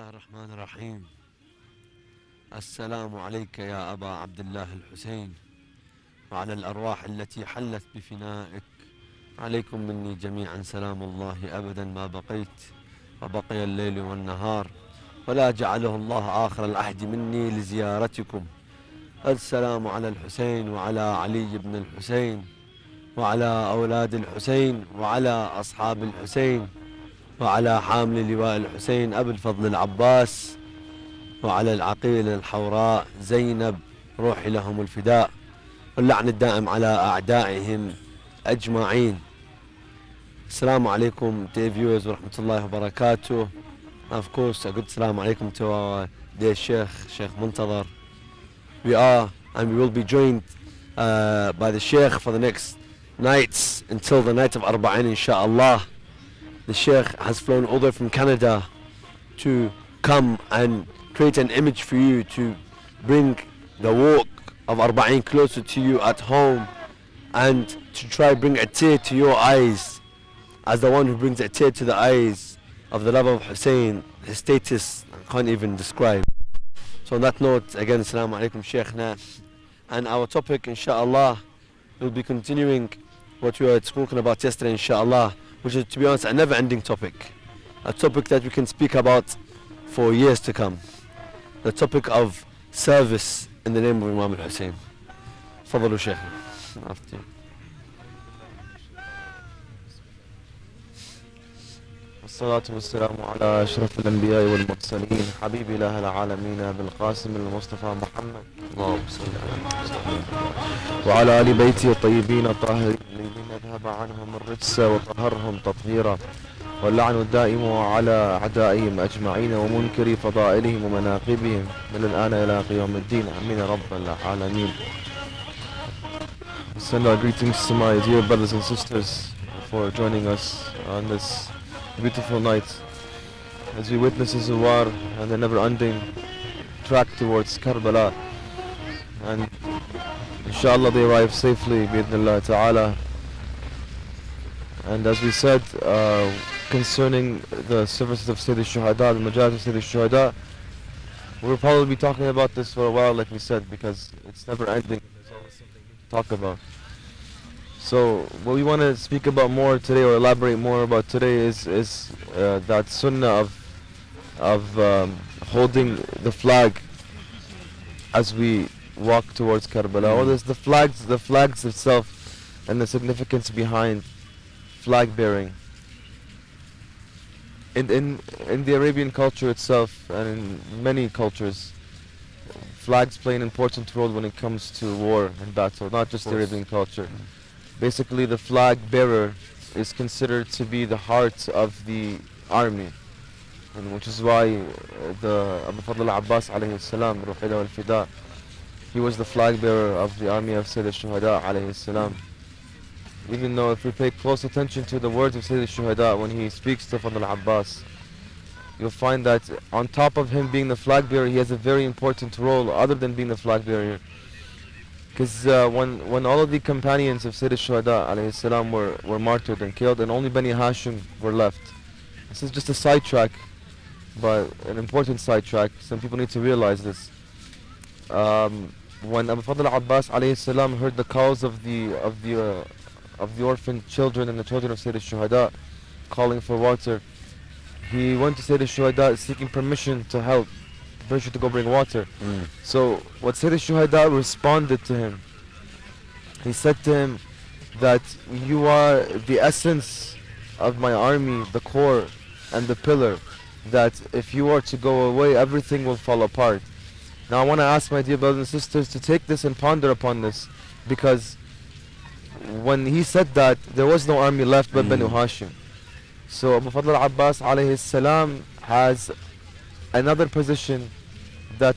الله الرحمن الرحيم. السلام عليك يا أبا عبد الله الحسين وعلى الأرواح التي حلت بفنائك. عليكم مني جميعا سلام الله أبدا ما بقيت وبقي الليل والنهار، ولا جعله الله آخر العهد مني لزيارتكم. السلام على الحسين وعلى علي بن الحسين وعلى أولاد الحسين وعلى أصحاب الحسين وعلى حامل لواء الحسين أبي الفضل العباس وعلى العقيلة الحوراء زينب روحي لهم الفداء، واللعن الدائم على أعدائهم أجمعين. السلام عليكم dear viewers ورحمة الله وبركاته. Of course a good السلام عليكم to our dear Sheikh Mountadhar. We are and we will be joined by the Sheikh for the next nights until the night of Arbaeen inshallah. The Sheikh has flown all the way from Canada to come and create an image for you, to bring the walk of Arbaeen closer to you at home, and to try bring a tear to your eyes as the one who brings a tear to the eyes of the love of Hussein. His status I can't even describe. So on that note, again, Assalamu alaikum Sheikhna. And our topic inshallah will be continuing what we were talking about yesterday inshallah, which is, to be honest, a never-ending topic. A topic that we can speak about for years to come. The topic of service in the name of Imam Al-Hussein. Fadlu Sheikh. After you. الصلاة والسلام على أشرف الأنبياء والمرسلين حبيب إله العالمين بالقاسم المصطفى محمد اللهم صل على محمد وعلى آل بيته الطيبين الطاهرين الذين أذهب عنهم الرجس وطهرهم تطهيرا، واللعن الدائم على أعدائهم أجمعين ومنكري فضائلهم ومناقبهم من الآن إلى قيام الدين آمين رب العالمين. Send our greetings to my dear brothers and sisters for joining us on this beautiful night as we witness the Zuwar and the never-ending track towards Karbala, and inshallah they arrive safely bi'idhnillah ta'ala. And as we said, concerning the services of Sayyid al-Shuhada, the Majalis of Sayyid al-Shuhada, we'll probably be talking about this for a while, like we said, because it's never ending. There's always something to talk about. So what we want to speak about more today, or elaborate more about today, is that sunnah of holding the flag as we walk towards Karbala, or there's the flags itself, and the significance behind flag bearing. In the Arabian culture itself, and in many cultures, flags play an important role when it comes to war and battle, not just the Arabian culture. Basically, the flag bearer is considered to be the heart of the army, and which is why the Abu Fadl al-Abbas alayhi salam, Ruhi lahu al-Fida, he was the flag bearer of the army of Sayyid al-Shuhada alayhi salam. Even though if we pay close attention to the words of Sayyid al-Shuhada when he speaks to Fadl al-Abbas, you'll find that on top of him being the flag bearer, he has a very important role other than being the flag bearer. Because when all of the companions of Sayyid al-Shuhada alayhi salam were martyred and killed, and only Bani Hashim were left. This is just a sidetrack, but an important sidetrack. Some people need to realize this. When Abu Fadl al-Abbas alayhi salam heard the calls of the orphan children and the children of Sayyid al-Shuhada calling for water, he went to Sayyid al-Shuhada seeking permission to help, permission to go bring water. So what Sayyid al-Shuhada responded to him, he said to him that you are the essence of my army, the core and the pillar, that if you are to go away, everything will fall apart. Now I want to ask my dear brothers and sisters to take this and ponder upon this, because when he said that, there was no army left but Banu Hashim. So Abu Fadl al-Abbas alayhi salam has another position that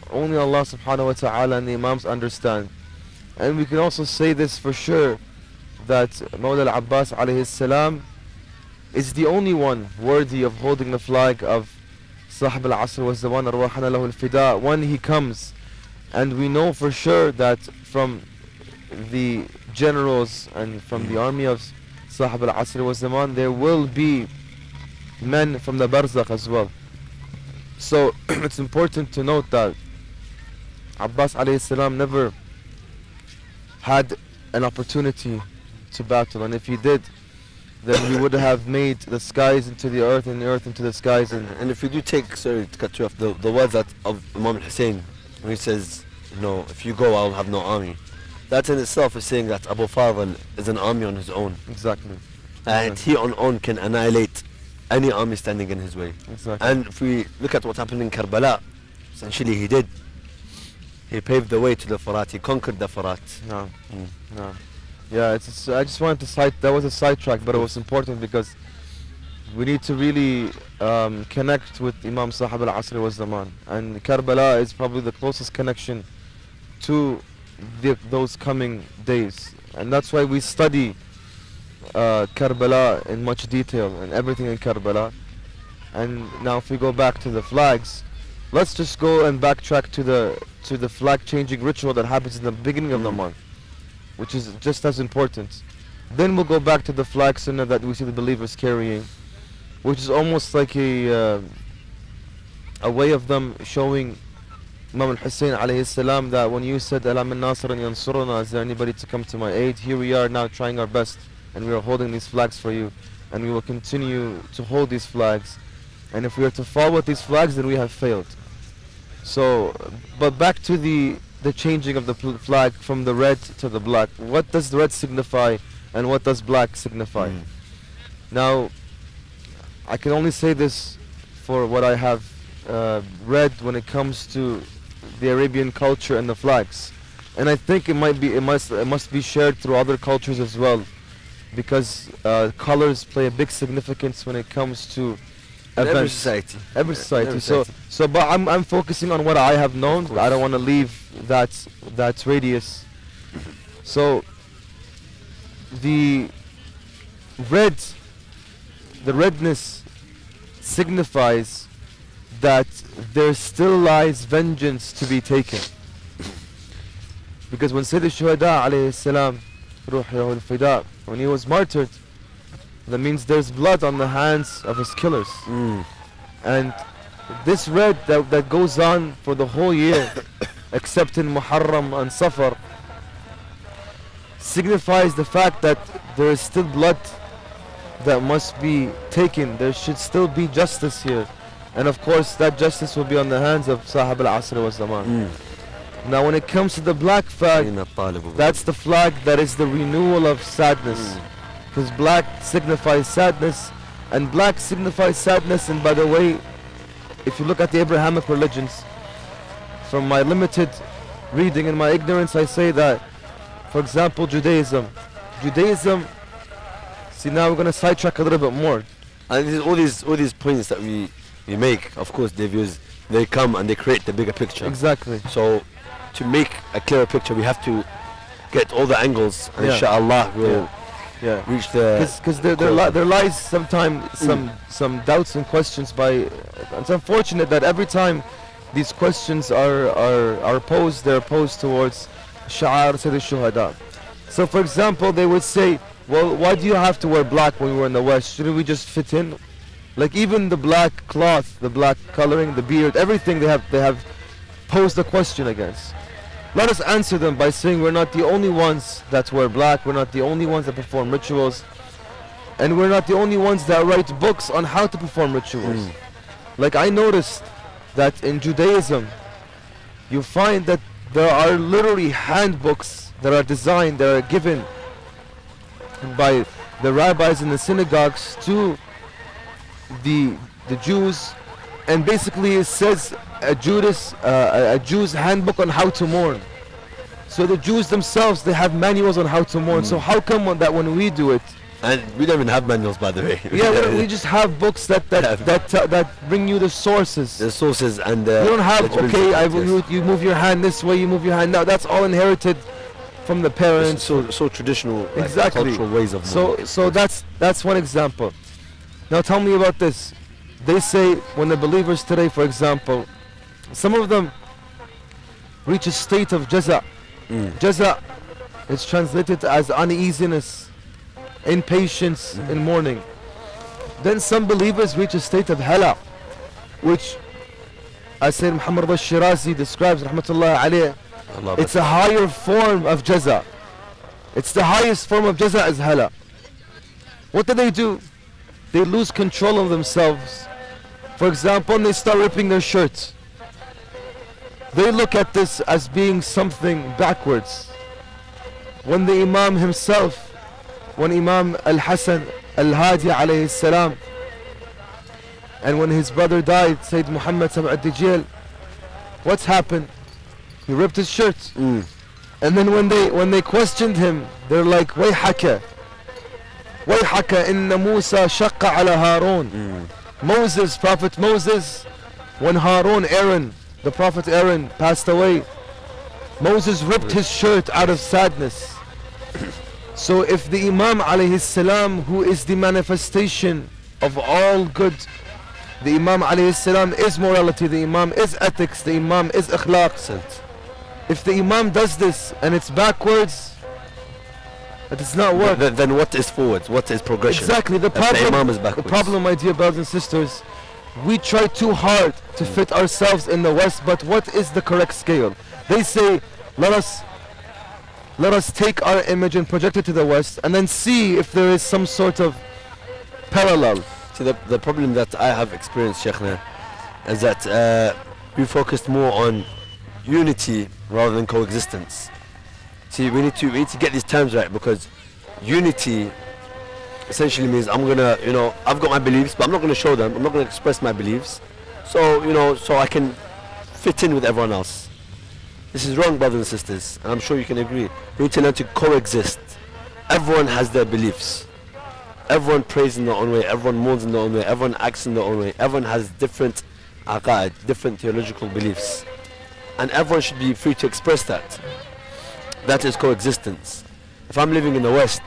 only Allah subhanahu wa ta'ala and the Imams understand. And we can also say this for sure, that Mawla al-Abbas alayhi salam is the only one worthy of holding the flag of Sahib al-Asr was the one arwahana lahu al-fida when he comes. And we know for sure that from the generals and from the army of Sahib al-Asr was the one, there will be men from the Barzakh as well. So it's important to note that Abbas alayhi salam never had an opportunity to battle, and if he did, then he would have made the skies into the earth and the earth into the skies. And if you do take, sorry to cut you off, the words that of Imam Hussein, when he says, you know, if you go, I'll have no army. That in itself is saying that Abu Fadl is an army on his own. Exactly. And he on own can annihilate any army standing in his way. Exactly. And if we look at what happened in Karbala, essentially he did. He paved the way to the Furat, he conquered the Furat. No. No. Yeah, I just wanted to cite, that was a sidetrack, but it was important because we need to really connect with Imam Sahib al-Asr wa Zaman. And Karbala is probably the closest connection to those coming days. And that's why we study Karbala in much detail and everything in Karbala. And now if we go back to the flags, let's just go and backtrack to the flag changing ritual that happens in the beginning of the month, which is just as important. Then we'll go back to the flag sunnah that we see the believers carrying, which is almost like a way of them showing Imam Al-Hussein alayhi salam that when you said Ala min nasiran yansuruna, is there anybody to come to my aid? Here we are now trying our best, and we are holding these flags for you, and we will continue to hold these flags. And if we are to fall with these flags, then we have failed. So, but back to the changing of the flag from the red to the black. What does the red signify and what does black signify? Now, I can only say this for what I have read when it comes to the Arabian culture and the flags, and I think it must be shared through other cultures as well, because colors play a big significance when it comes to events. Every society. So, but I'm focusing on what I have known. I don't want to leave that radius. So, the redness signifies that there still lies vengeance to be taken. Because when Sayyid al-Shuhada alayhi salam, ruhiyahu al-fida, when he was martyred, that means there's blood on the hands of his killers. And this red that goes on for the whole year, except in Muharram and Safar, signifies the fact that there is still blood that must be taken. There should still be justice here. And of course that justice will be on the hands of Sahib al-Asr wa Zaman. Now when it comes to the black flag, that's the flag that is the renewal of sadness. Because black signifies sadness, and black signifies sadness. And by the way, if you look at the Abrahamic religions, from my limited reading and my ignorance, I say that, for example, Judaism, see, now we're going to sidetrack a little bit more. And all these points that we make, of course, they come and they create the bigger picture. Exactly. So to make a clearer picture, we have to get all the angles, and inshallah we'll reach the... Because there lies sometimes some doubts and questions by... It's unfortunate that every time these questions are posed, they're posed towards Sha'ar Sayyid al-Shuhada. So for example, they would say, well, why do you have to wear black when we were in the West? Shouldn't we just fit in? Like even the black cloth, the black coloring, the beard, everything they have posed a question against. Let us answer them by saying we're not the only ones that wear black, we're not the only ones that perform rituals, and we're not the only ones that write books on how to perform rituals. Like I noticed that in Judaism, you find that there are literally handbooks that are designed, that are given by the rabbis in the synagogues to the Jews, and basically it says a Jew's handbook on how to mourn. So the Jews themselves, they have manuals on how to mourn. So how come that when we do it, and we don't even have manuals, by the way. we just have books that bring you the sources. The sources and you don't have you move your hand this way, you move your hand now. That's all inherited from the parents. So traditional, exactly. Cultural ways of mourning. So that's one example. Now tell me about this. They say when the believers today, for example, some of them reach a state of jaza. Jaza is translated as uneasiness, impatience in mourning. Then some believers reach a state of hala, which as Sayyid Muhammad al-Shirazi describes, rahmatullah alayh, Allah it's a higher form of jaza. It's the highest form of jaza is hala. What do? They lose control of themselves. For example, they start ripping their shirts. They look at this as being something backwards. When the Imam himself, when Imam Al-Hasan Al-Hadi alayhi salam, and when his brother died, Sayyid Muhammad Al-Dijil, what's happened? He ripped his shirt. And then when they questioned him, they're like, Wayhaka inna Musa shaqqa ala Harun. Moses, Prophet Moses, when Aaron, the Prophet Aaron passed away, Moses ripped his shirt out of sadness. So if the Imam alayhi salam, who is the manifestation of all good, the Imam alayhi salam is morality, the Imam is ethics, the Imam is akhlaq. If the Imam does this and it's backwards, it does not work. Then what is forwards? What is progression? Exactly. The Imam is backwards. The problem, my dear brothers and sisters, we try too hard to fit ourselves in the West, but what is the correct scale? They say, let us take our image and project it to the West and then see if there is some sort of parallel. See, the problem that I have experienced, Sheikhna, is that we focused more on unity rather than coexistence. See, we need to get these terms right, because unity essentially means I've got my beliefs, but I'm not going to show them. I'm not going to express my beliefs. So I can fit in with everyone else. This is wrong, brothers and sisters, and I'm sure you can agree. We need to learn to coexist. Everyone has their beliefs. Everyone prays in their own way. Everyone mourns in their own way. Everyone acts in their own way. Everyone has different aqaid, different theological beliefs. And everyone should be free to express that. That is coexistence. If I'm living in the West,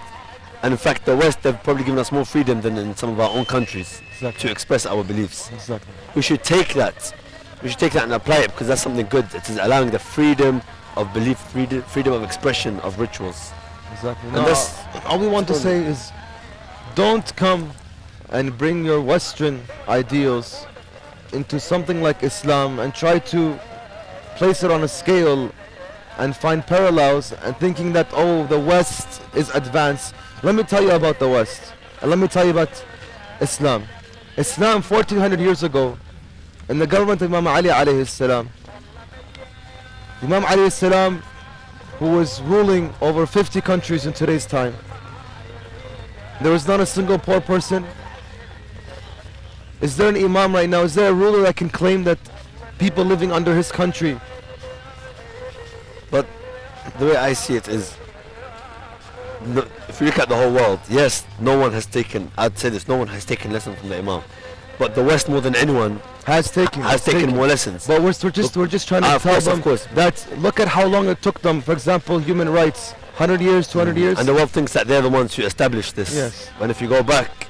and in fact the West, they've probably given us more freedom than in some of our own countries to express our beliefs. Exactly. We should take that. We should take that and apply it, because that's something good. It is allowing the freedom of belief, freedom of expression of rituals. Exactly. And that's all we want to say is, don't come and bring your Western ideals into something like Islam and try to place it on a scale and find parallels and thinking that, oh, the West is advanced. Let me tell you about the West, and let me tell you about Islam. Islam 1400 years ago, in the government of Imam Ali alayhi salam, Imam alayhi salam, who was ruling over 50 countries in today's time, there was not a single poor person. Is there an Imam right now, is there a ruler that can claim that people living under his country? But the way I see it is, if you look at the whole world, yes, no one has taken lessons from the Imam. But the West, more than anyone, has taken more lessons. But we're just trying to tell them that, look at how long it took them. For example, human rights, 100 years, 200 years. And the world thinks that they're the ones who established this. Yes. And if you go back,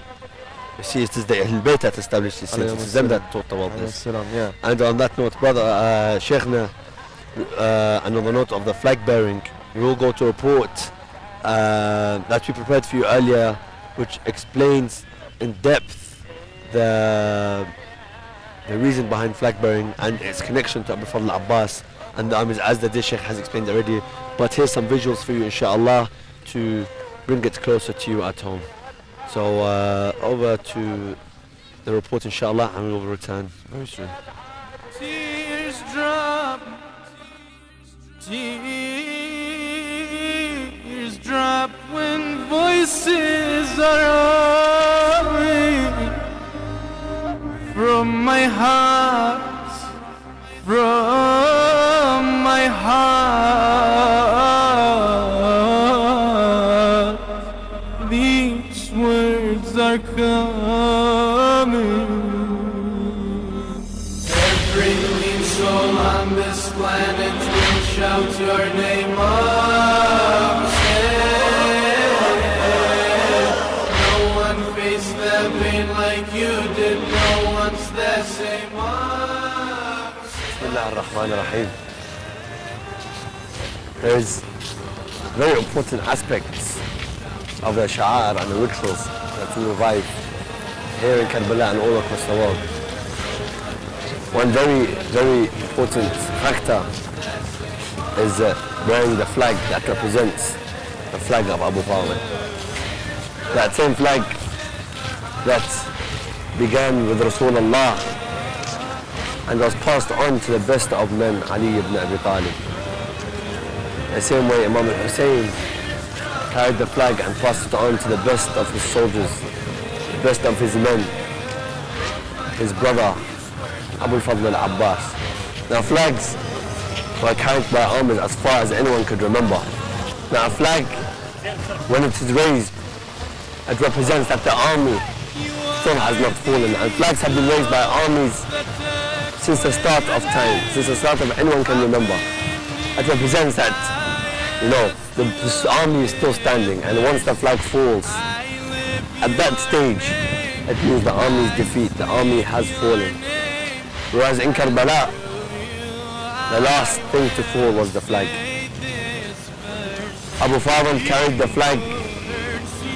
you see it is the Ahl Bayt that established this. It is them that taught the world this. Yeah. And on that note, brother, Sheikhna, and on the note of the flag bearing, we will go to a report that we prepared for you earlier, which explains in depth the reason behind flag bearing and its connection to Abu Abbas and the armies, as the Sheikh has explained already. But here's some visuals for you, inshallah, to bring it closer to you at home. So over to the report, inshallah, and we will return very soon. Tears drop when voices are away from my heart, these words are coming. Every clean soul on this planet will shout your name up. No one faced the pain like you did. No one's the same. Bismillah ar-Rahman ar-Rahim. There is very important aspects of the sha'ar and the rituals that we revive here in Karbala and all across the world. one very important factor is wearing the flag that represents the flag of Abu Fadl. That same flag that began with Rasulullah and was passed on to the best of men, Ali ibn Abi Talib. The same way Imam Hussein carried the flag and passed it on to the best of his soldiers, the best of his men, his brother Abu Fadl al-Abbas. Now flags were carried by armies as far as anyone could remember. Now a flag, when it is raised, it represents that the army still has not fallen, and flags have been raised by armies since the start of time, since the start of anyone can remember. It represents that, this army is still standing, and once the flag falls, at that stage, it means the army's defeat, the army has fallen. Whereas in Karbala, the last thing to fall was the flag. Abu Fadl carried the flag,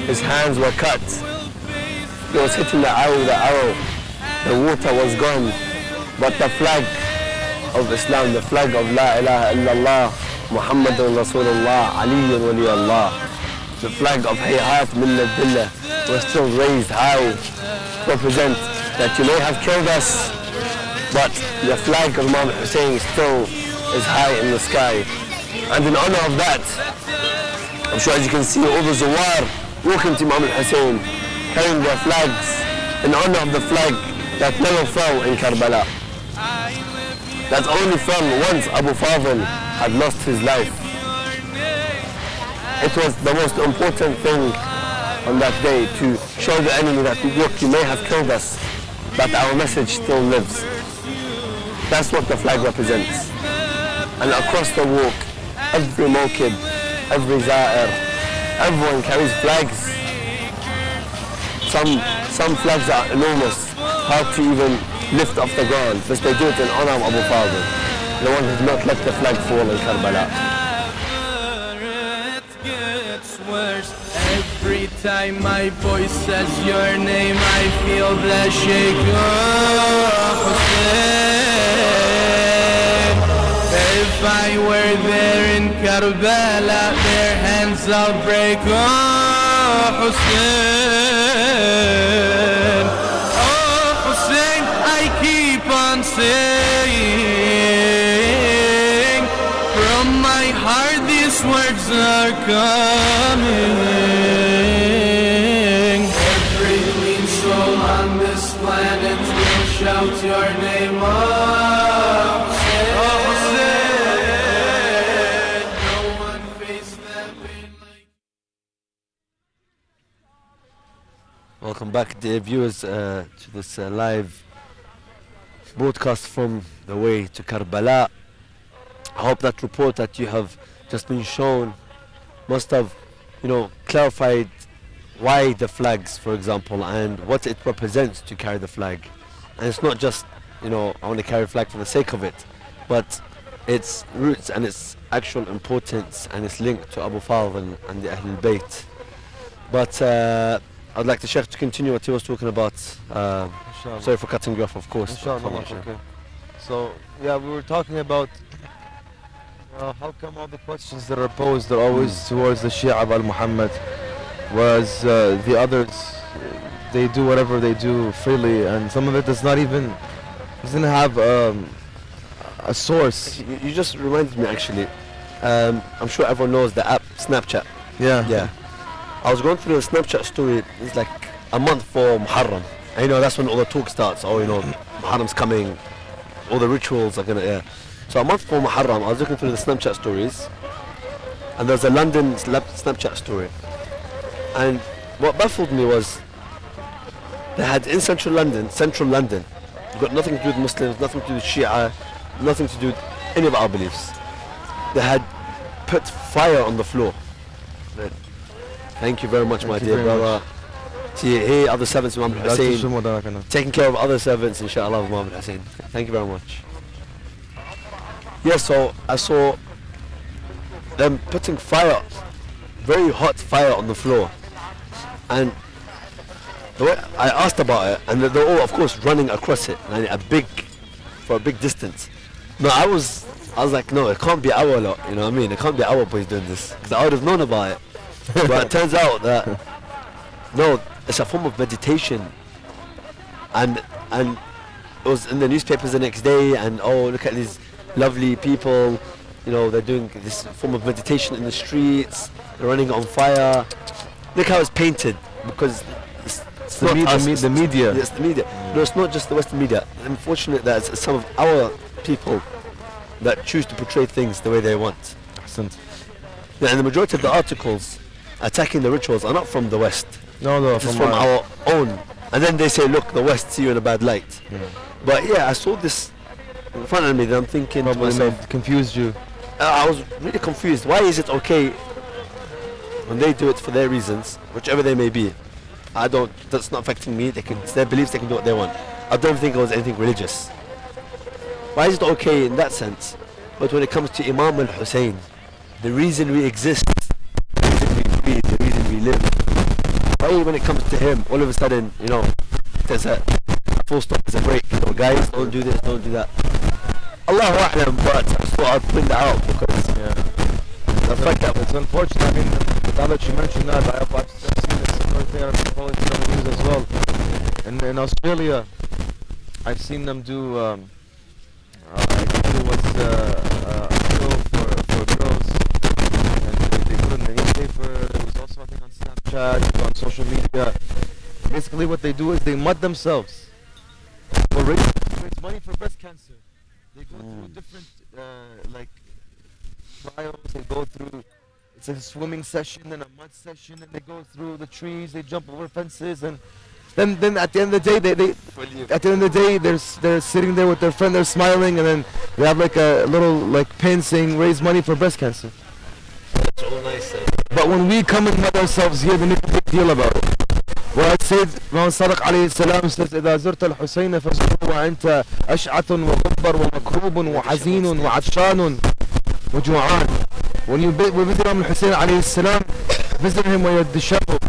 his hands were cut, he was hitting the arrow, the water was gone, but the flag of Islam, the flag of La ilaha illallah, Muhammadun Rasulullah, Aliyun Wali Allah, the flag of Hayhat Millat Billah was still raised high to represent that you may have killed us, but the flag of Imam Hussein still is high in the sky. And in honor of that, I'm sure as you can see all the Zawar walking to Imam Hussein, carrying their flags in honor of the flag that never fell in Karbala. That only fell once Abu Fadl had lost his life. It was the most important thing on that day to show the enemy that, look, you may have killed us, but our message still lives. That's what the flag represents. And across the walk, every mawkib, every za'ir, everyone carries flags. Some flags are enormous, hard to even lift off the ground, but they do it in honor of Abu Fadl, the one who did not let the flag fall in Karbala. It gets worse. Every time my voice says your name, I feel the shake of Hussein. If I were there in Karbala, their hands I'll break. Oh Hussein, oh Hussein, I keep on saying, from my heart these words are coming. Every clean soul on this planet will shout your name, oh Hussein, oh Hussein. No one faced that pain like. Welcome back, dear viewers, to this live broadcast from the way to Karbala. I hope that report that you have just been shown must have, clarified why the flags, for example, and what it represents to carry the flag. And it's not just, I want to carry a flag for the sake of it, but its roots and its actual importance and its link to Abu Fadl and the Ahlul Bayt. But I'd like the Sheikh to continue what he was talking about. Sorry for cutting you off, of course. Inshallah, okay. So, yeah, we were talking about how come all the questions that are posed are always towards the Shia of Al-Muhammad, whereas the others, they do whatever they do freely, and some of it doesn't have a source. You just reminded me, actually. I'm sure everyone knows the app Snapchat. Yeah. I was going through a Snapchat story. It's like a month for Muharram. And that's when all the talk starts. Oh, Muharram's coming. All the rituals are gonna. So a month for Muharram, I was looking through the Snapchat stories, and there's a London Snapchat story. And what baffled me was they had in central London, got nothing to do with Muslims, nothing to do with Shia, nothing to do with any of our beliefs. They had put fire on the floor. Thank you very much, my dear brother. Here, other servants of Imam Hussein, taking care of other servants, inshallah, of Imam Hussein. Thank you very much. Yes, so I saw them putting fire, very hot fire on the floor. And the way I asked about it, and they're all, of course, running across it. And a big for a big distance. No, I was like, no, it can't be our lot, you know what I mean? It can't be our boys doing this, because I would have known about it. But it turns out that, no, it's a form of meditation. And it was in the newspapers the next day, and oh, look at these lovely people, you know, they're doing this form of meditation in the streets, they're running on fire. Look how it's painted, because it's The not media- us, the media. It's the media. No, it's not just the Western media. Unfortunate that it's some of our people that choose to portray things the way they want. Accent. Yeah, and the majority of the articles attacking the rituals are not from the West. No, It's from our own. And then they say, look, the West see you in a bad light. Yeah. But yeah, I saw this in front of me, then I'm thinking to Probably myself, confused you. I was really confused. Why is it okay when they do it for their reasons, whichever they may be? That's not affecting me. It's their beliefs, they can do what they want. I don't think it was anything religious. Why is it okay in that sense? But when it comes to Imam Al-Hussein, the reason we exist, the reason we breathe, the reason we live, why when it comes to him, all of a sudden, you know, there's a full stop, there's a break. You know, guys, don't do this, don't do that. Allahu A'lam, but I just thought I'd bring that out because the fact that It's unfortunate. I mean, now that you mentioned that, I've seen a similar thing on the news as well. In Australia, I've seen them do what's a show for girls, and they put it in the newspaper. It was also, I think, on Snapchat, on social media. Basically, what they do is they mud themselves for raise money for breast cancer. They go through different like trials. They go through. It's a swimming session and a mud session, and they go through the trees. They jump over fences, and then at the end of the day, they're sitting there with their friend. They're smiling, and then they have like a little like pin saying "Raise money for breast cancer." it's all nice. But when we come and mud ourselves here, they make a big deal about it. Well, Sayyid Imam Al-Sadiq عليه السلام says إذا زرت الحسين فزره وأنت أشعث وغبر ومكروب وحزين وعطشان وجوعان. When you visit Imam Hussein عليه السلام, visit him when you're disheveled,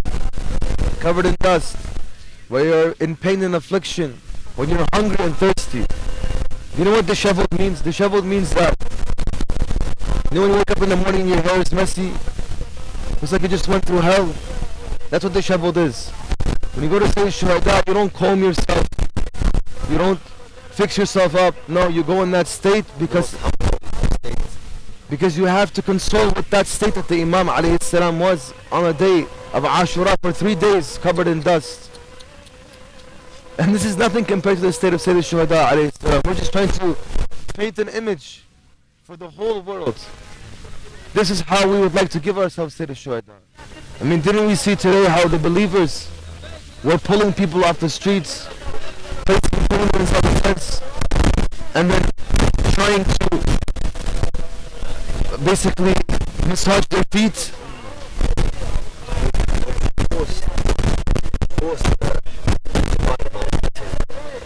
covered in dust, when you're in pain and affliction, when you're hungry and thirsty. You know what disheveled means? Disheveled means that, you know, when you wake up in the morning, your hair is messy, it's like you just went through hell. That's what disheveled is. When you go to say Shuhada, you don't comb yourself, you don't fix yourself up. No, you go in that state because you have to console with that state that the Imam alayhi salam was on a day of Ashura for 3 days covered in dust. And this is nothing compared to the state of Sayyid al-Shuhada alayhi salam. We're just trying to paint an image for the whole world. This is how we would like to give ourselves Sayyid al-Shuhada. I mean, didn't we see today how the believers were pulling people off the streets, putting them inside the fence, and then trying to basically massage their feet?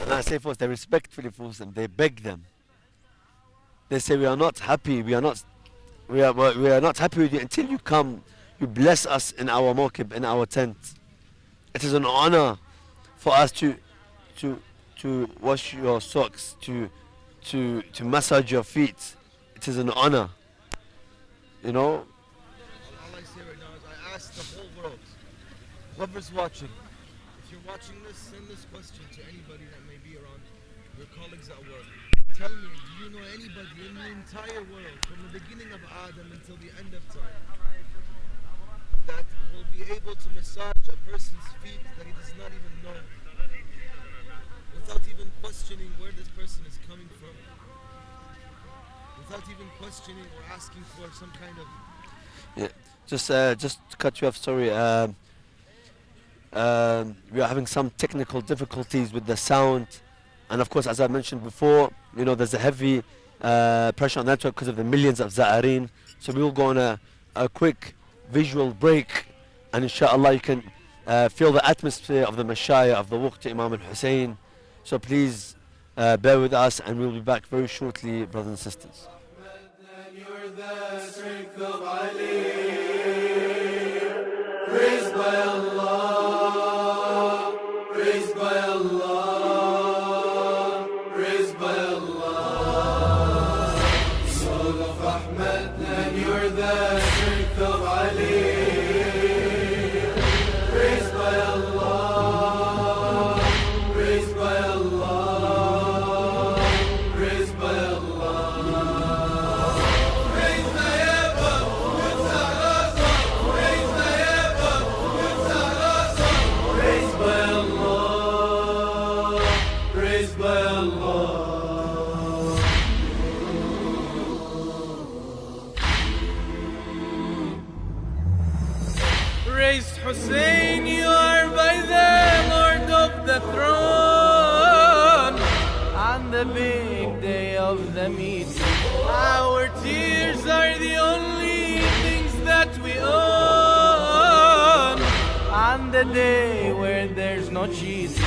And I say force, they respectfully force them, they beg them. They say, we are not happy, we are not happy with you until you come, you bless us in our mawkib, in our tent. It is an honor for us to wash your socks, to massage your feet. It is an honor. You know? All I say right now is I ask the whole world, whoever's watching, if you're watching this, send this question to anybody that may be around your colleagues at work. Tell me, do you know anybody in the entire world, from the beginning of Adam until the end of time, that will be able to massage a person's feet that he does not even know, without even questioning where this person is coming from, without even questioning or asking for some kind of... Yeah. Just to cut you off, sorry. We are having some technical difficulties with the sound, and of course, as I mentioned before, you know, there's a heavy pressure on the network because of the millions of Za'areen. So we will go on a quick visual break, and inshallah you can feel the atmosphere of the Mashayikh of the Waqt Imam Al-Hussein. So please bear with us, and we'll be back very shortly, brothers and sisters. You're the strength of Ali, praised by Allah, praised by Allah, praised by Allah. the throne on the big day of the meeting. Our tears are the only things that we own on the day where there's no cheating.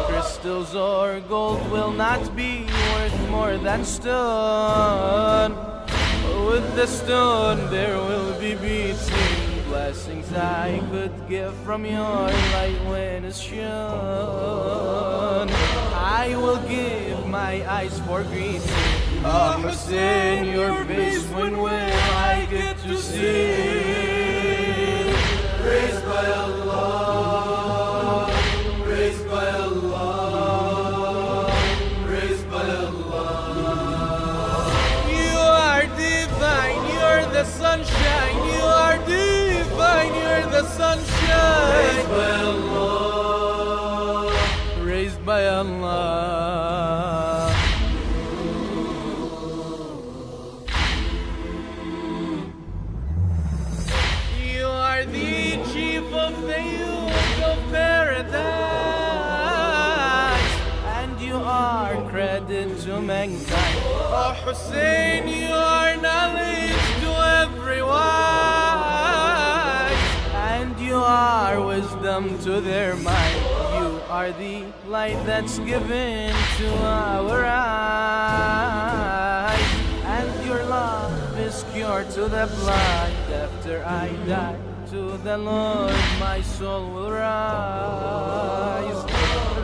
Crystals or gold will not be worth more than stone. With the stone there will be beating. Blessings I could give from your light when it's shown. I will give my eyes for greeting. Oh Hussein, your face when will I get to see? Praised by Allah, praised by Allah, praised by Allah. You are divine, you're the sunshine. You are divine, you're the sunshine. Praised by Allah, praised by Allah. You are the chief of the youth of paradise, and you are credit to mankind. Oh Hussein, you are knowledge to everyone, and you are wisdom to their mind. You are the light that's given to our eyes, and your love is cure to the blind. After I die, to the Lord my soul will rise.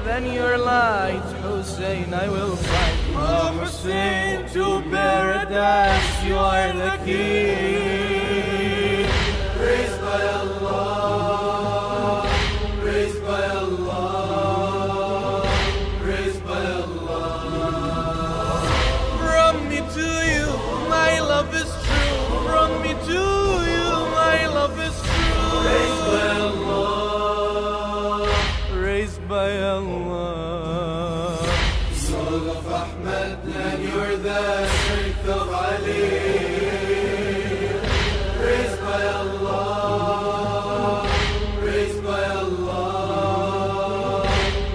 Then your light, Hussein, I will find. Oh Hussein, to paradise you are the key. Praised by Allah, praised by Allah, praised by Allah. From me to you, my love is true. From me to you, my love is true. Praised by Allah, praised by Allah. Soul of Ahmed, and you're the strength of Ali. Praised by Allah, praised by Allah,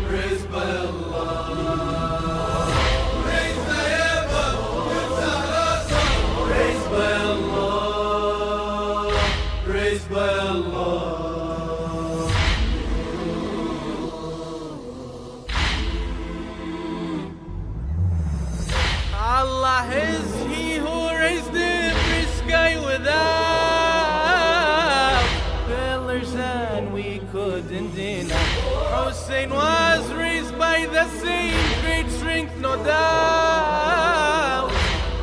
praised by Allah. Praised by Allah, praised by Allah, praised by Allah. Allah is He who raised every sky without pillars, and we couldn't deny. Hussein was raised by the same great strength, no doubt.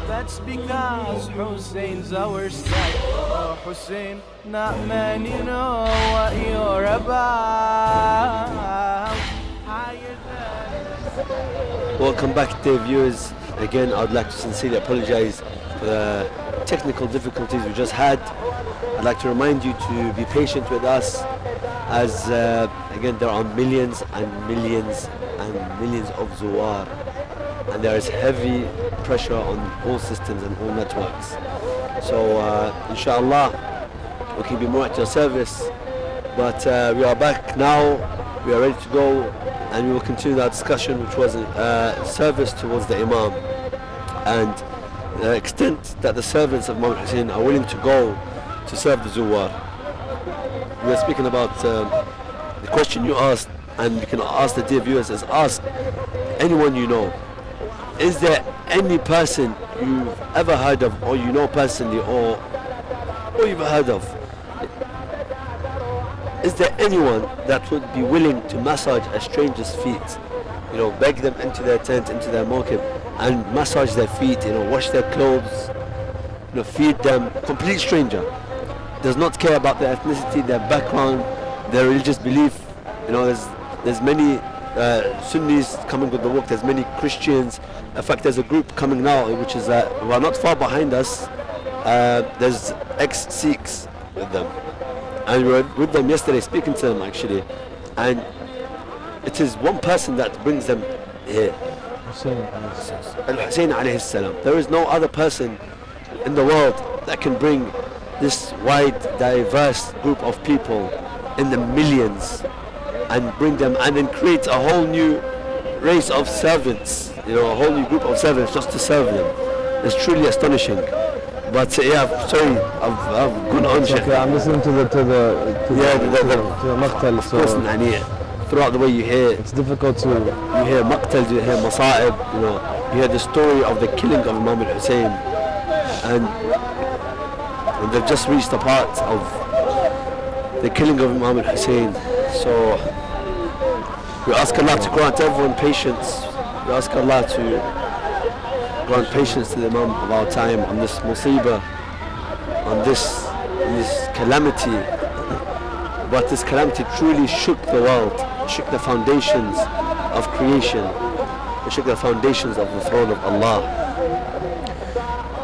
That's because Hussein's our style. Oh Hussein, not many know what you're about. Higher than Welcome back, dear viewers. Again, I'd like to sincerely apologize for the technical difficulties we just had. I'd like to remind you to be patient with us, as again there are millions and millions and millions of Zuwar, and there is heavy pressure on all systems and all networks. So inshallah we can be more at your service, but we are back now. We are ready to go, and we will continue that discussion, which was service towards the Imam, and the extent that the servants of Imam Hussein are willing to go to serve the Zuwar. We are speaking about the question you asked, and you can ask the dear viewers, is ask anyone you know. Is there any person you've ever heard of, or you know personally, or you've heard of? Is there anyone that would be willing to massage a stranger's feet? You know, beg them into their tent, into their mawkib, and massage their feet, you know, wash their clothes, you know, feed them. Complete stranger. Does not care about their ethnicity, their background, their religious belief. You know, there's many Sunnis coming with the work, there's many Christians. In fact, there's a group coming now, which is who are not far behind us. There's ex-Sikhs with them. And we were with them yesterday, speaking to them actually, and it is one person that brings them here. Al-Hussein alayhi salam. There is no other person in the world that can bring this wide, diverse group of people in the millions and bring them and then create a whole new race of servants, a whole new group of servants just to serve them. It's truly astonishing. But sorry, I've gone on. Okay, I'm listening to the maqtal. Of course, throughout the way you hear, it's difficult to. You hear maqtal, you hear masa'ib, you hear the story of the killing of Imam Hussein, and they've just reached the part of the killing of Imam Hussein. So we ask Allah to grant everyone patience. We ask Allah to grant patience to the Imam of our time on this musibah, on this calamity. But this calamity truly shook the world, shook the foundations of creation, it shook the foundations of the throne of Allah.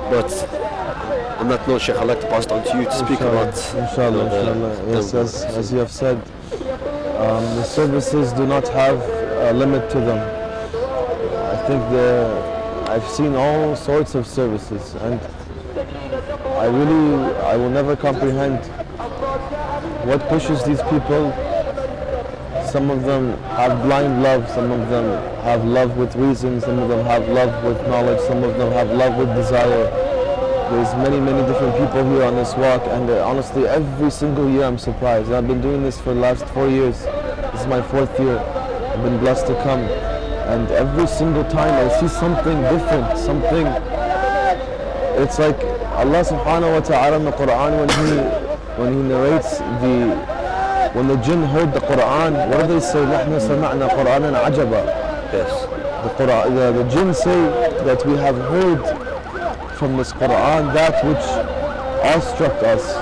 But on that note, Sheikh, I'd like to pass it on to you to speak about. Inshallah. Yes, as you have said, the services do not have a limit to them. I think I've seen all sorts of services, and I will never comprehend what pushes these people. Some of them have blind love, some of them have love with reason, some of them have love with knowledge, some of them have love with desire. There's many different people here on this walk, and honestly every single year I'm surprised. I've been doing this for the last 4 years. This is my 4th year. I've been blessed to come, and every single time I see something different, it's like Allah subhanahu wa ta'ala in the Quran when he narrates when the jinn heard the Quran, what do they say? نَحْنُ سَمَعْنَا قُرْآنًا عَجَبًا. Yes. The jinn say that we have heard from this Quran that which awestruck us.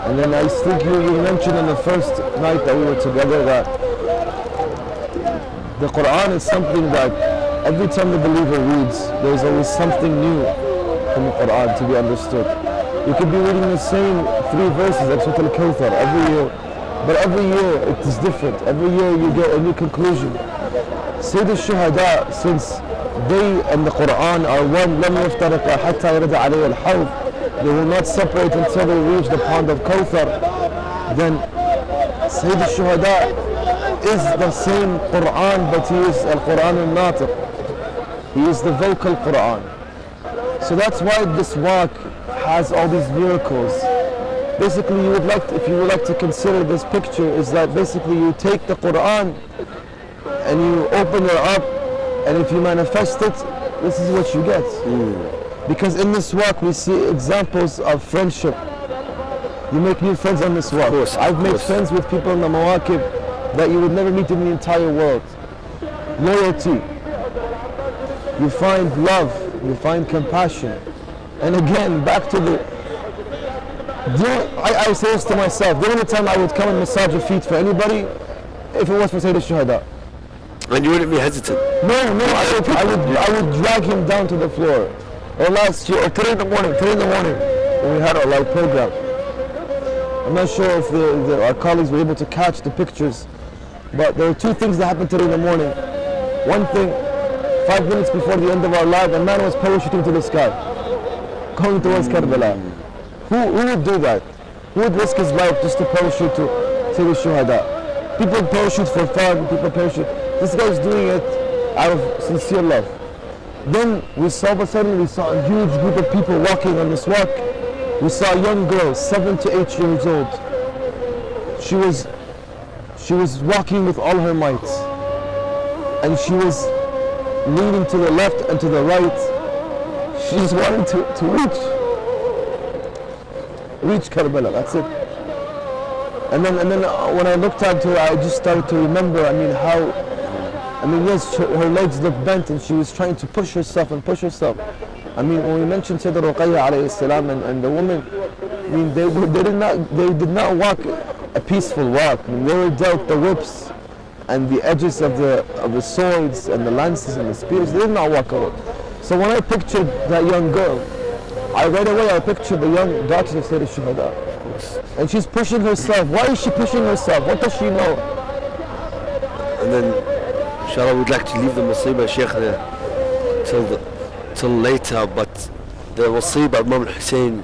And then I think you mentioned in the first night that we were together that the Quran is something that every time the believer reads, there's always something new from the Quran to be understood. You could be reading the same 3 verses of Surah Al-Kawthar every year, but every year it is different. Every year you get a new conclusion. Sayyid al-Shuhada, since they and the Quran are one, لَمْ يَفْتَرِقَ حَتَّى يَرَدَ عَلَيْهِ الْحَوْض, they will not separate until they reach the pond of Kawthar. Then Sayyid al-Shuhada is the same Quran, but he is al-Quran al-Natiq. He is the vocal Quran. So that's why this walk has all these miracles. Basically, if you would like to consider this picture, is that basically you take the Quran and you open it up, and if you manifest it, this is what you get. Because in this walk we see examples of friendship. You make new friends on this walk. I've made friends with people in the mawaqib that you would never meet in the entire world. Loyalty. You find love. You find compassion. And again, back to I say this to myself, the only time I would come and massage your feet for anybody, if it was for Sayyid al-Shuhada. And you wouldn't be hesitant? No, I would drag him down to the floor. Or last year, or today in the morning, when we had our live program. I'm not sure if our colleagues were able to catch the pictures, but there were 2 things that happened today in the morning. One thing, 5 minutes before the end of our live, a man was parachuting to the sky, going towards Karbala. Who would do that? Who would risk his life just to parachute to Sayyid al-Shuhada? People parachute for fun, people parachute. This guy's doing it out of sincere love. Then all of a sudden we saw a huge group of people walking on this walk. We saw a young girl, 7 to 8 years old. She was walking with all her might. And she was leaning to the left and to the right. She just wanted to reach Karbala, that's it. And then when I looked at her, I just started to remember, yes, her legs looked bent and she was trying to push herself. When we mentioned Sayyidina Ruqayya alayhi salam and the woman, they did not walk a peaceful walk. They were dealt the whips and the edges of the swords and the lances and the spears. They did not walk away. So when I pictured that young girl, right away I pictured the young daughter of Sayyid al-Shuhada. And she's pushing herself. Why is she pushing herself? What does she know? And then, inshallah, we'd like to leave the musibah, Sheikh, till later, but the musibah of Imam Hussein,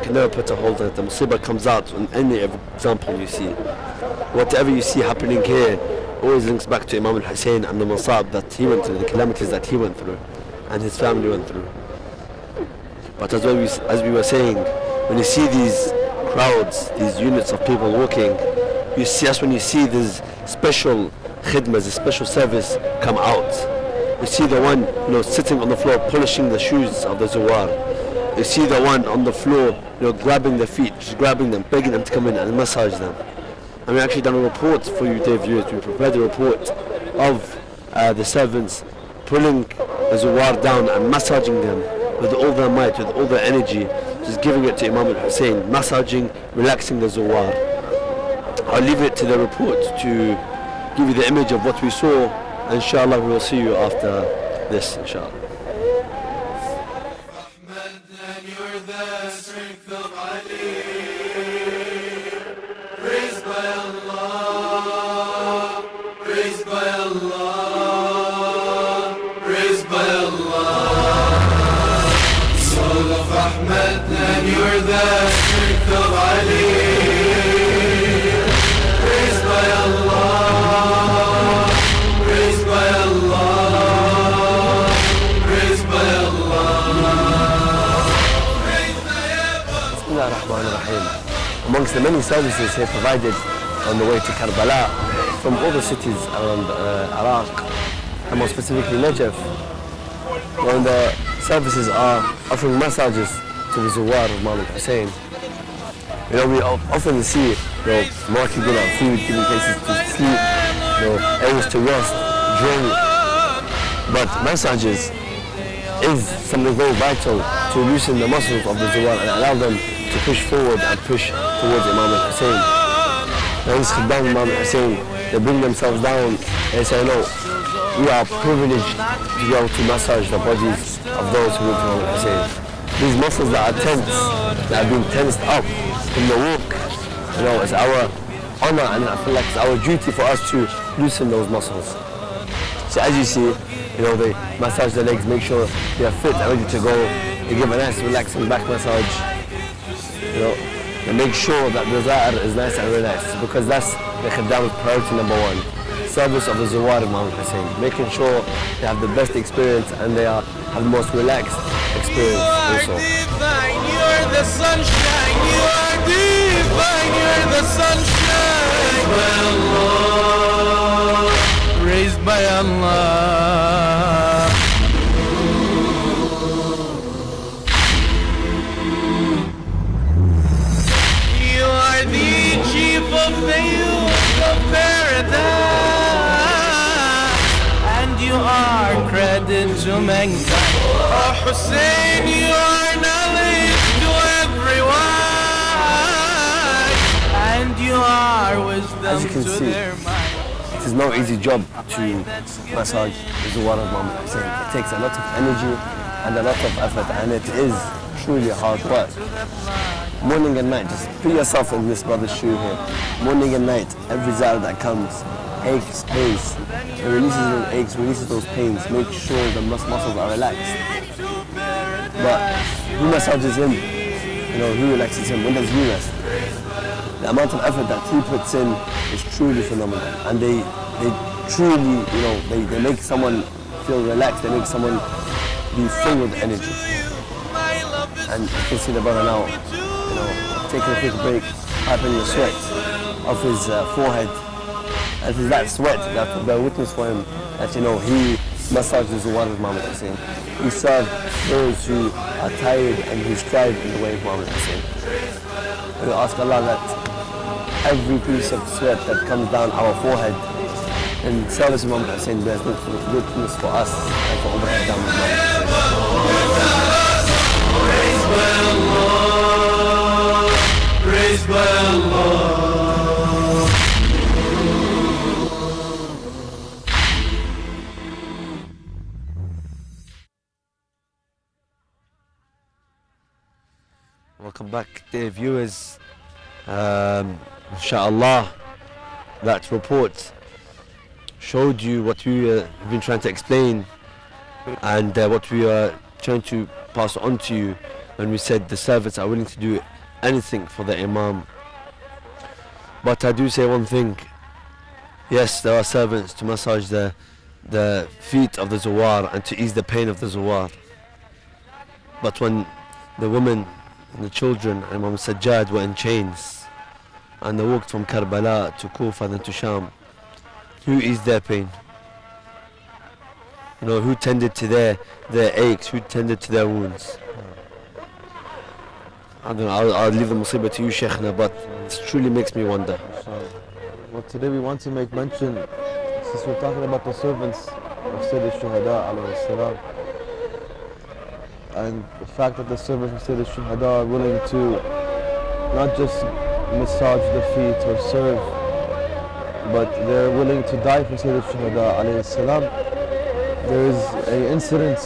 can never put a hold on it. The musibah comes out in any example you see. whatever you see happening here always links back to Imam Hussein and the masa'ib that he went through, the calamities that he went through and his family went through. But as we were saying, when you see these crowds, these units of people walking, that's when you see this special khidmahs, this special service come out. You see the one, sitting on the floor polishing the shoes of the Zawar. You see the one on the floor, grabbing their feet, just grabbing them, begging them to come in and massage them. And we actually done a report for you, dear viewers. We prepared a report of the servants pulling the Zawar down and massaging them with all their might, with all their energy, just giving it to Imam Al-Hussein, massaging, relaxing the Zawar. I'll leave it to the report to give you the image of what we saw. Inshallah, we will see you after this, inshallah. And you're the strength of Ali. Praised by Allah, praised by Allah, praised by Allah. Bismillah ar-Rahman ar-Rahim. Amongst the many services here provided on the way to Karbala from all the cities around Iraq, and more specifically Najaf, when the services are offering massages to the Zawar of Imam Hussein. We often see, marking good out food, giving places to sleep, areas to rest, drink. But massages is something very vital to loosen the muscles of the Zawar and allow them to push forward and push towards Imam Hussein. Now this Khaddam Imam Hussein, they bring themselves down, they say, no, we are privileged to be able to massage the bodies of those who went to Imam Hussein. These muscles that are tense, that have been tensed up from the walk, it's our honor and I feel like it's our duty for us to loosen those muscles. So as you see, they massage the legs, make sure they are fit and ready to go. They give a nice relaxing back massage. They make sure that the Za'ir is nice and relaxed because that's the Khaddam's priority number one. Service of the Zawar of Imam Hussein, making sure they have the best experience and they have the most relaxed experience also. Divine, you're the sunshine, you are divine, you're the sunshine. Raised by Allah. You are the chief of the youth of paradise. You are credit to mankind. Oh Hussein, you are knowledge to everyone, and you are wisdom to their mind. It is no easy job to massage the Zawar of Imam Hussein. It takes a lot of energy and a lot of effort, and it is truly hard work. Morning and night, just put yourself in this brother's shoe here. Morning and night, every Za'ir that comes, aches, pains. It releases those aches, releases those pains, make sure the muscles are relaxed. But who massages him? Who relaxes him? When does he rest? The amount of effort that he puts in is truly phenomenal. And they truly, they make someone feel relaxed, they make someone be full with energy. And you can see the brother now, taking a quick break, wiping the sweat off his forehead. And it is that sweat that will bear witness for him that he massages the Zawar of Imam Hussein. He served those who are tired and who strive in the way of Imam Hussein. We ask Allah that every piece of sweat that comes down our forehead in service of Imam Hussein bears witness for us and for all the Khaddam of Imam Hussein. Praised by Allah. Welcome back, dear viewers. Inshallah, that report showed you what we have been trying to explain and what we are trying to pass on to you when we said the servants are willing to do anything for the Imam. But I do say one thing. Yes, there are servants to massage the feet of the Zawar and to ease the pain of the Zawar. But when the women and the children and Imam Sajjad were in chains and they walked from Karbala to Kufa then to Sham, who eased their pain? You know, who tended to their aches, who tended to their wounds? I don't know, I'll leave the musibah to you, Shaykhna, but it truly makes me wonder. Well, today we want to make mention, since we're talking about the servants of Sayyid al-Shuhada alayhi salam, and the fact that the servants of Sayyid al-Shuhada are willing to not just massage the feet or serve, but they're willing to die for Sayyid al-Shuhada alayhi salam. There is an incident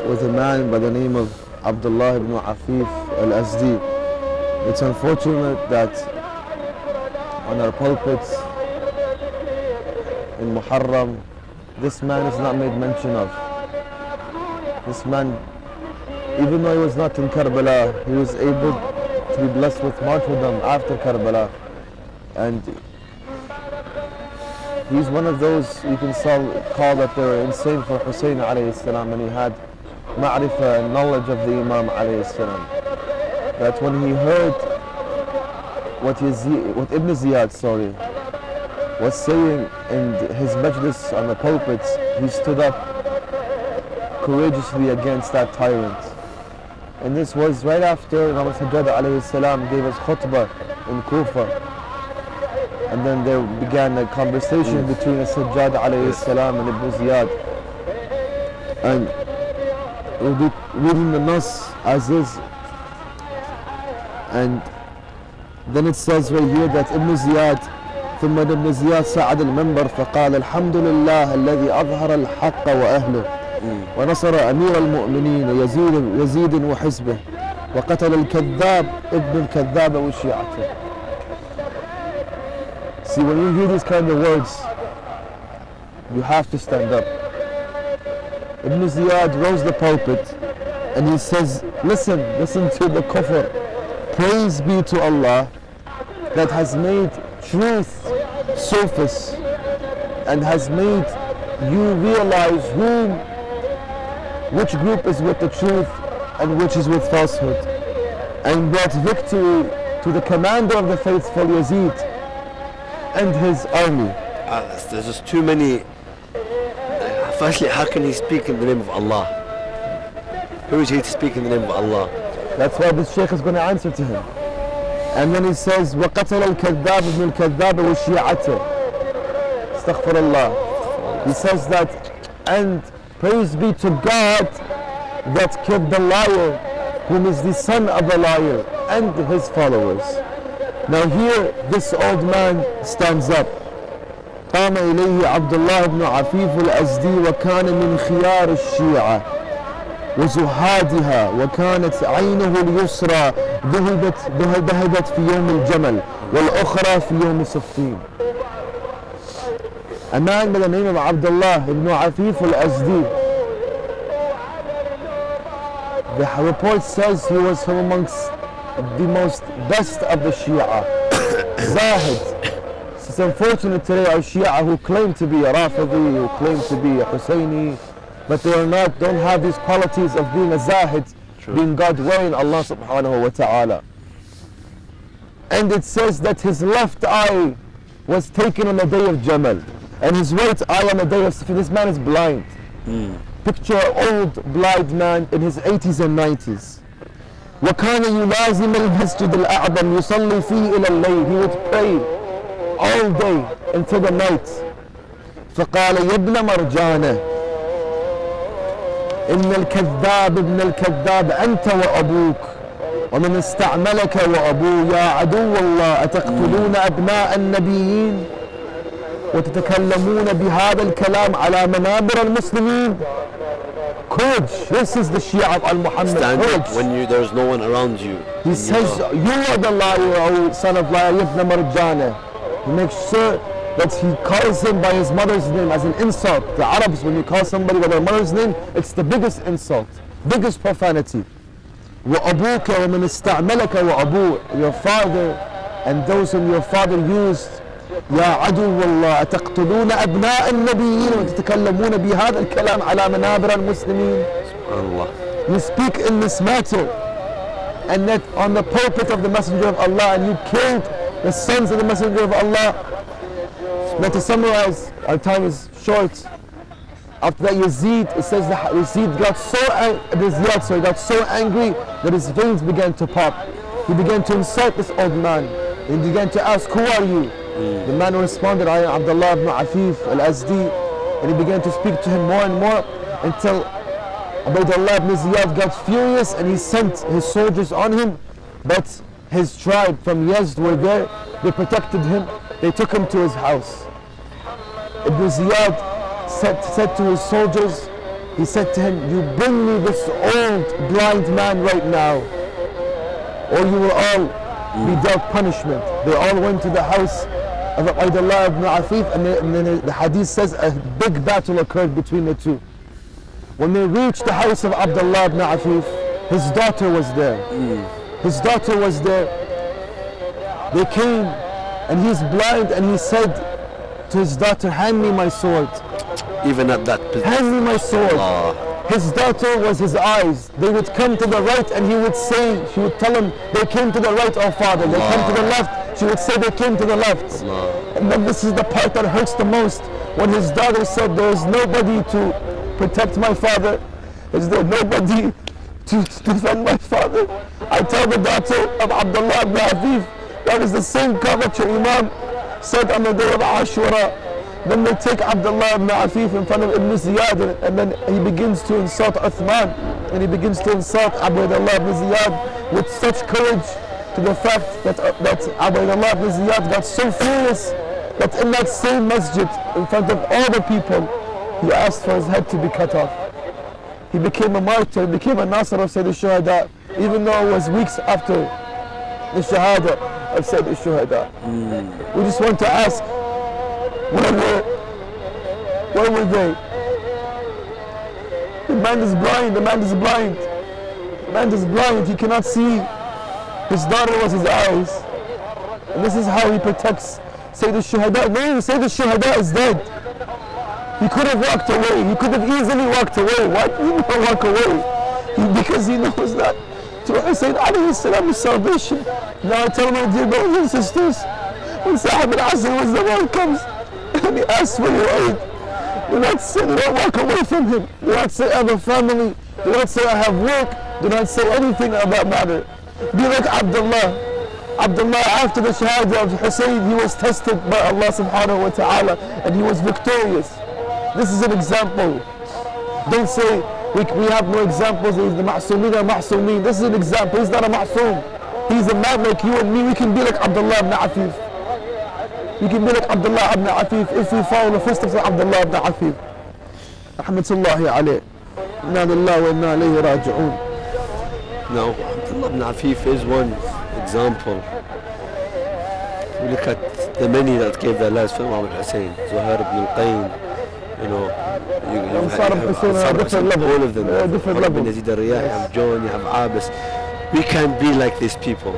with a man by the name of Abdullah ibn Afif al-Azdi. It's unfortunate that on our pulpits in Muharram, this man is not made mention of. This man, even though he was not in Karbala, he was able to be blessed with martyrdom after Karbala. And he's one of those you can call that they're insane for Hussein alayhi salam, and he had ma'rifah and knowledge of the Imam alayhi salam. That when he heard what Ibn Ziyad was saying in his Majalis on the pulpits, he stood up courageously against that tyrant. And this was right after Imam Al-Sadiq alayhi salam gave his khutbah in Kufa. And then there began a conversation between Al-Sajjad alayhi salam and Ibn Ziyad. And we'll be reading the Nas as is. And then it says right here that Ibn Ziyad, ثم ابن زياد صعد المنبر فقال الحمد لله الذي أظهر الحق وأهله ونصر أمير المؤمنين يزيد وحزبه وقتل الكذاب ابن الكذاب وشيعته. See, when you hear these kind of words, you have to stand up. Ibn Ziyad rose the pulpit and he says, listen to the kufr. Praise be to Allah that has made truth surface and has made you realize which group is with the truth and which is with falsehood, and brought victory to the commander of the faithful Yazid and his army. There's just too many. Firstly, how can he speak in the name of Allah? Who is he to speak in the name of Allah? That's why this Shaykh is going to answer to him. And then he says, وَقَتَلَ الْكَذَّابِ ابْنُ الْكَذَّابِ وَشِيعَتِهِ Astaghfir Allah. He says that, and praise be to God that killed the liar, whom is the son of the liar, and his followers. Now here, this old man stands up. قام إليه عبد الله بن عفيف الأزدي وكان من خيار الشيعة وزهادها وكانت عينه اليسرى ذهبت في يوم الجمل والأخرى في يوم صفين. A man by the name of Abdullah ibn Afif al-Azdi. The report says he was from amongst the most best of the Shia. Zahid. It's unfortunate today our Shia who claim to be a Rafidi, who claim to be a Husseini, but they don't have these qualities of being a Zahid, being God-wearing Allah subhanahu wa ta'ala. And it says that his left eye was taken on the day of Jamal, and his right eye on the day of Safin. This man is blind. Picture an old blind man in his 80s and 90s. وَكَانَ يُلَازِمَ الْمَسْجِدِ الْأَعْظَمِ يُصَلِّي فِيهِ إِلَى اللَّيْلِ. He would pray all day until the night. فقال يا ابن مرجانة إن الكذاب ابن الكذاب أنت وأبوك ومن استعملك وأبوه يا عدو الله أتقتلون أبناء النبيين وتتكلمون بهذا الكلام على منابر المسلمين. Courage. This is the Shia of Al-Muhammad. Stand up when there's no one around you. He says, you are the liar, O son of liar, Ibn Marjana. He makes sure that he calls him by his mother's name as an insult. The Arabs, when you call somebody by their mother's name, it's the biggest insult, biggest profanity. وَأَبُوكَ وَمَنْ اسْتَعْمَلَكَ وَأَبُوه. Your father and those whom your father used. يا عدو الله أتقتلون أبناء النبيين وتتكلمون بهذا الكلام على منابر المسلمين. Allah. You speak in this matter and that on the pulpit of the Messenger of Allah, and you killed the sons of the Messenger of Allah. Now to summarize, our time is short. After that Yazid, it says that Yazid got so angry that his veins began to pop. He began to insult this old man. He began to ask, who are you? The man responded, I am Abdullah ibn Afif al-Azdi. And he began to speak to him more and more until Ubaydullah ibn Ziyad got furious and he sent his soldiers on him. But his tribe from Yazd were there. They protected him. They took him to his house. Ibn Ziyad said to his soldiers, he said to him, you bring me this old blind man right now, or you will all be dealt punishment. They all went to the house of Ubaydullah ibn Afif, and then the hadith says a big battle occurred between the two. When they reached the house of Abdullah ibn Afif, his daughter was there. His daughter was there. They came, and he's blind, and he said to his daughter, hand me my sword. Even at that position. Hand me my sword. His daughter was his eyes. They would come to the right and he would say, she would tell him, they came to the right, oh father. They come to the left, she would say they came to the left. And then this is the part that hurts the most. When his daughter said, there is nobody to protect my father. Is there nobody to defend my father? I tell the daughter of Abdullah ibn Afif, that is the same comment your Imam said on the day of Ashura. Then they take Abdullah ibn Afif in front of Ibn Ziyad, and then he begins to insult Uthman, and he begins to insult Ubaydullah ibn Ziyad with such courage, to the fact that Ubaydullah ibn Ziyad got so furious that in that same masjid, in front of all the people, he asked for his head to be cut off. He became a martyr, he became a Nasr of Sayyid al-Shuhada, even though it was weeks after the Shahada of Sayyid al-Shuhada. We just want to ask, where were they? The man is blind, the man is blind. The man is blind, he cannot see. His daughter was his eyes. And this is how he protects Sayyid al-Shuhada. No, Sayyid al-Shuhada is dead. He could have walked away. He could have easily walked away. Why did he not walk away? Because he knows that through Hussein alayhi salam is salvation. Now I tell my dear brothers and sisters, when Sahib al-Asr was the one comes, and he asks for your aid, do not walk away from him. Do not say I have a family. Do not say I have work. Do not say anything of that matter. Be like Abdullah. Abdullah, after the Shahada of Hussein, he was tested by Allah subhanahu wa ta'ala, and he was victorious. This is an example. Don't say we have no examples. The Ma'soomeen are Ma'soomeen. This is an example. He's not a Ma'soom. He's a man like you and me. We can be like Abdullah ibn Afif. We can be like Abdullah ibn Afif if we follow the footsteps of Abdullah ibn Afif. Rahmatullahi alayh. Inna lillahi wa inna ilayhi raji'un. No, Abdullah ibn Afif is one example. We look at the many that gave their lives for Imam Hussein, Zuhair ibn al-Qayn, you know, you have all of them. Different levels. Yazid al-Riyah, you have John, you have Abbas. We can be like these people.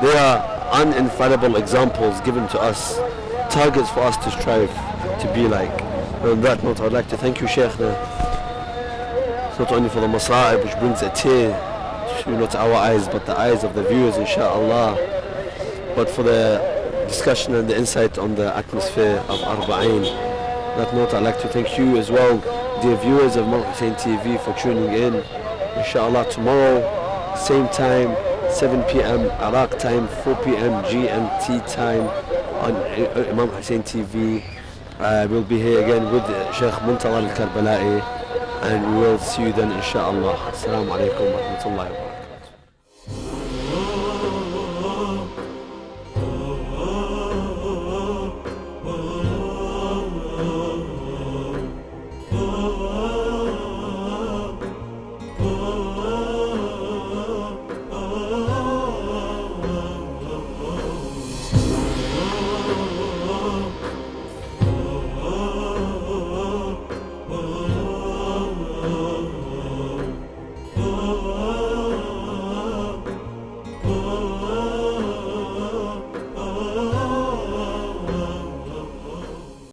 They are uninfallible examples given to us, targets for us to strive to be like. And on that note, I would like to thank you, Shaykhna, not only for the masa'ib which brings a tear to not our eyes but the eyes of the viewers, inshallah, but for the discussion and the insight on the atmosphere of Arbaeen. On that note, I'd like to thank you as well, dear viewers of Imam Hussein TV, for tuning in. Inshallah, tomorrow, same time, 7 p.m. Iraq time, 4 p.m. GMT time on Imam Hussein TV. We'll be here again with Sheikh Mountadhar Al-Karbala'i, and we will see you then, inshallah. Assalamu alaikum wa rahmatullahi wa barakatuh.